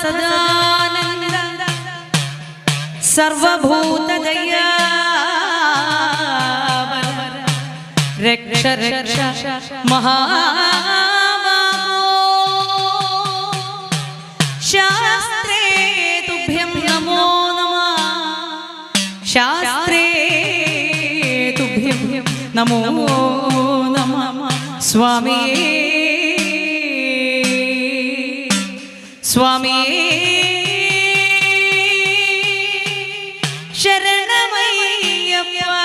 सदानंद सर्वभूतदया रक्ष रक्ष महाबाहो शास्त्रे तुभ्यं नमो नमः शास्त्रे तुभ्यं नमो नमः स्वामी स्वामी शरणमय्यप्पा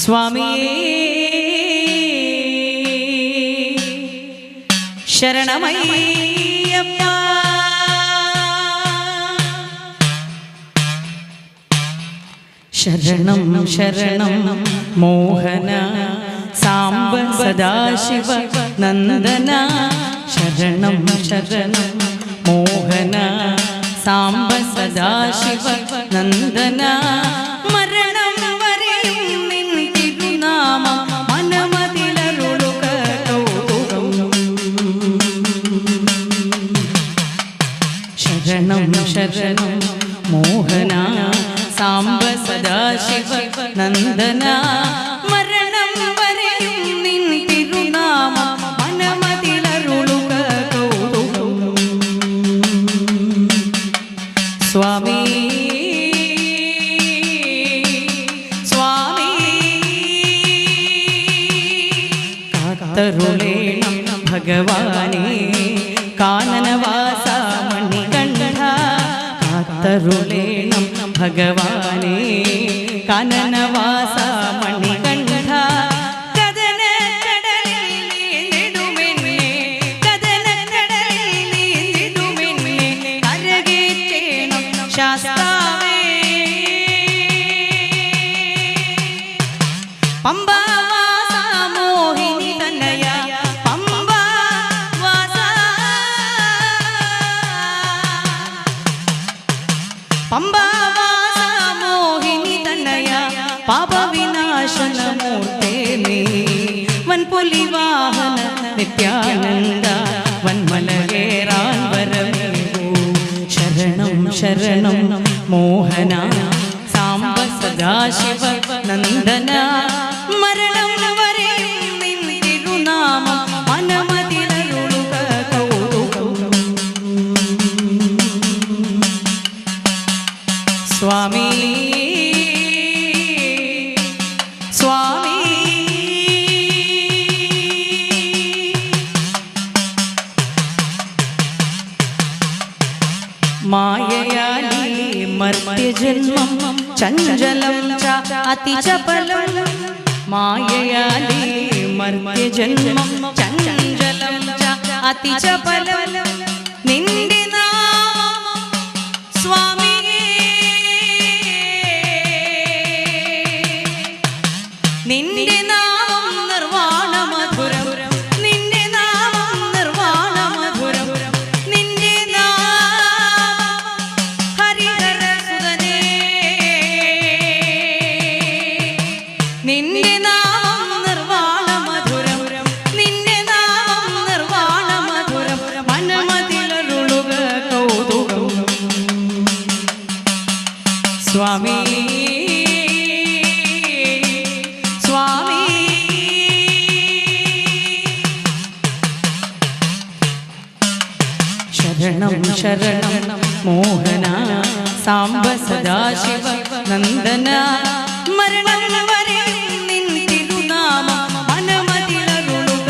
स्वामी शरणमय्यप्पा शरणं शरणं मोहन सांब सदाशिव नंदन शरणं शरणं मोहन सांब सदाशिव नंदन मरणं वरेयुं निन तिरुनाम मनमदिलरुळुക शरणं शरणं मोहन सांब सदाशिव नंदन मरणं वरेयुं निन तिरुनाम मनमदिलरुळुക स्वामी स्वामी कातरुळेणं भगवाने काननवासा मणिकण्ठा कातरुळेणं भगवाने काननवासा मणिकण्ठा शास्त्रावे पंबा वासा मोहिनी तनया पंबा वासा पंबा वासा मोहिनी तनया पाप विनाशन मूर्ते मे वनपुली वाहन नित्यानंद वनमलगेरान वरमे शरणं शरणं मोहन सांब सदाशिव नंदन मरणं वरेयुं निन तिरुनाम मनमदिलरुळुക स्वामी स्वामी माययाली मर्त्यजन्मं चञ्चलं च अतिचपलं माययाली मर्त्यजन्मं चञ्चलं च अतिचपलं निन्दे नाम स्वामी निन्दे नाम निर्वाण मधुरं निन्दे नाम निर्वाण मधुरं निन्दे निन्ने नाम निर्वाण मधुरं निन्ने नाम निर्वाण मधुरं मनमदिलरुळुക कौतुकं स्वामी स्वामी शरणं शरणं मोहन सांब सदाशिव नंदन मरणं वरेयुं निन तिरुनाम मनमदिलरुळुക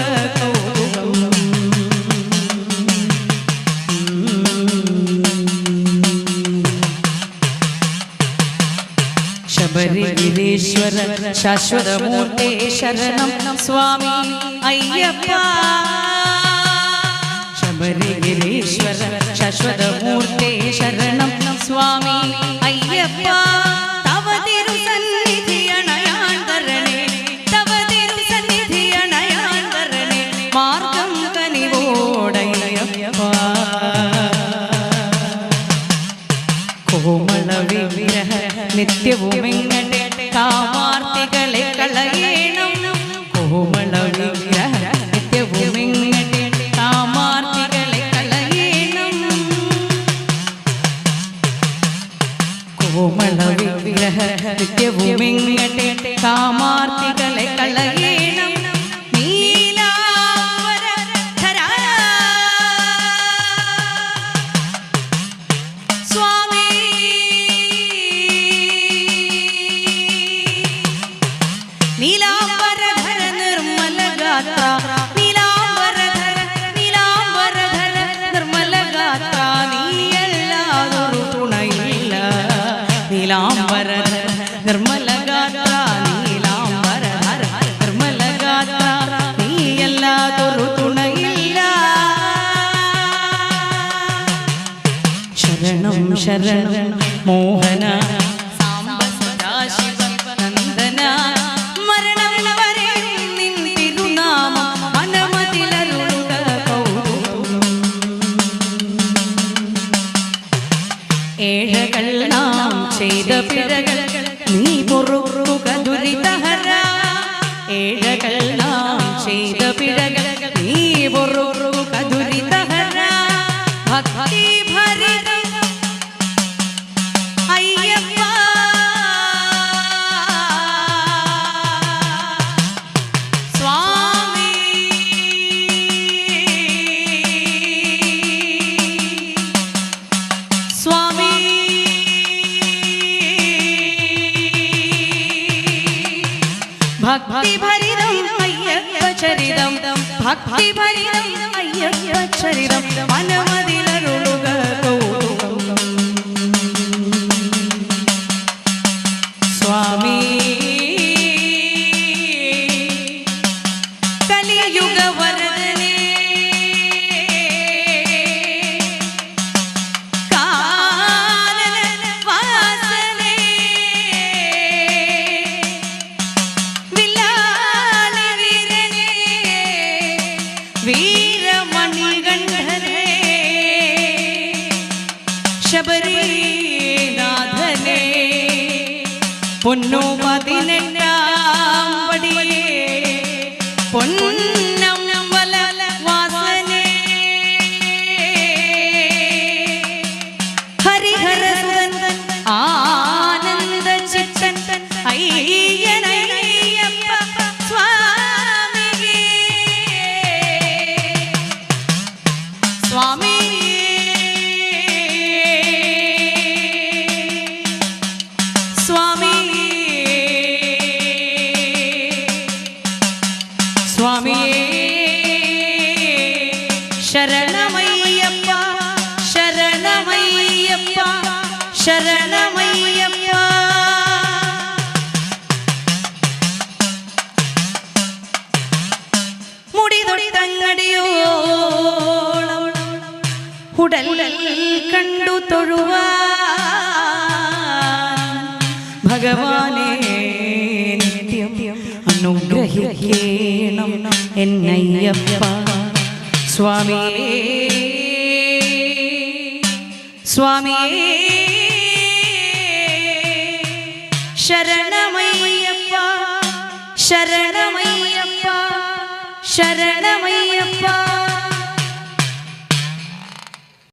शबरिगिरीश्वर शाश्वतमूर्ते शरणं स्वामी अय्यप्पा शबरिगिरीश्वर शाश्वतमूर्ते शरणं स्वामी अय्यप्पा तव तिरुसन्निधि अणयान वरणे तव तिरुसन्निधि अणयान वरणे मार्गं कनिवोडय्यप्पा कोमल विग्रह नित्यവുമെങ്ങടെ കാമാർത്തികളെ കളയേണം കോമള വിഗ്രഹ നിത്യവുമെങ്ങടെ കാമ ശരണം മോഹന സാംബ സദാശിവ നന്ദന മരണം വരെ നിൻ തിരുനാമം മനമതിലരുളുക കൗതുകം ഏഴകൾ നാം ചെയ്ത പിഴകൾ നീ പൊറുക്കുക ദുരിതഹര ഏഴകൾ നാം ചെയ്ത പിഴകൾ നീ പൊറുക്കുക ദുരിതഹര ഭക്തി ഭരിതം അയ്യപ്പ സ്വാമി സ്വാമി ഭക്തി ഭരിതം അയ്യപ്പ ചരിതം ഭക്തി ഭരിതം അയ്യപ്പ ചരിതം മനമതിലരുളുക കൗതുകം സ്വാമി കലിയുഗ വരദനേ കാനന വാസനേ വില്ലാളി വീരനേ വീരമണികണ്ഠനേ ശബരീനാഥനേ പൊന്നു 18-ാം പടിയേ പൊന്നമ്പല വാസനേ ഹരിഹരസുതൻ ആനന്ദ ചിത്തൻ അയ്യനയ്യപ്പ സ്വാമിയേ സ്വാമി സ്വാമി സ്വാമിയേ ശരണമയ്യപ്പ ശരണമയ്യപ്പ ശരണമയ്യപ്പ മുടി തൊട്ടങ്ങടിയോളം ഉടൽ കണ്ടു തൊഴുവാൻ ഭഗവാനെ നിത്യം അനുഗ്രഹിക്കേണം എന്നയ്യപ്പ സ്വാമിയേ സ്വാമിയേ ശരണമയ്യപ്പ ശരണമയ്യപ്പ ശരണ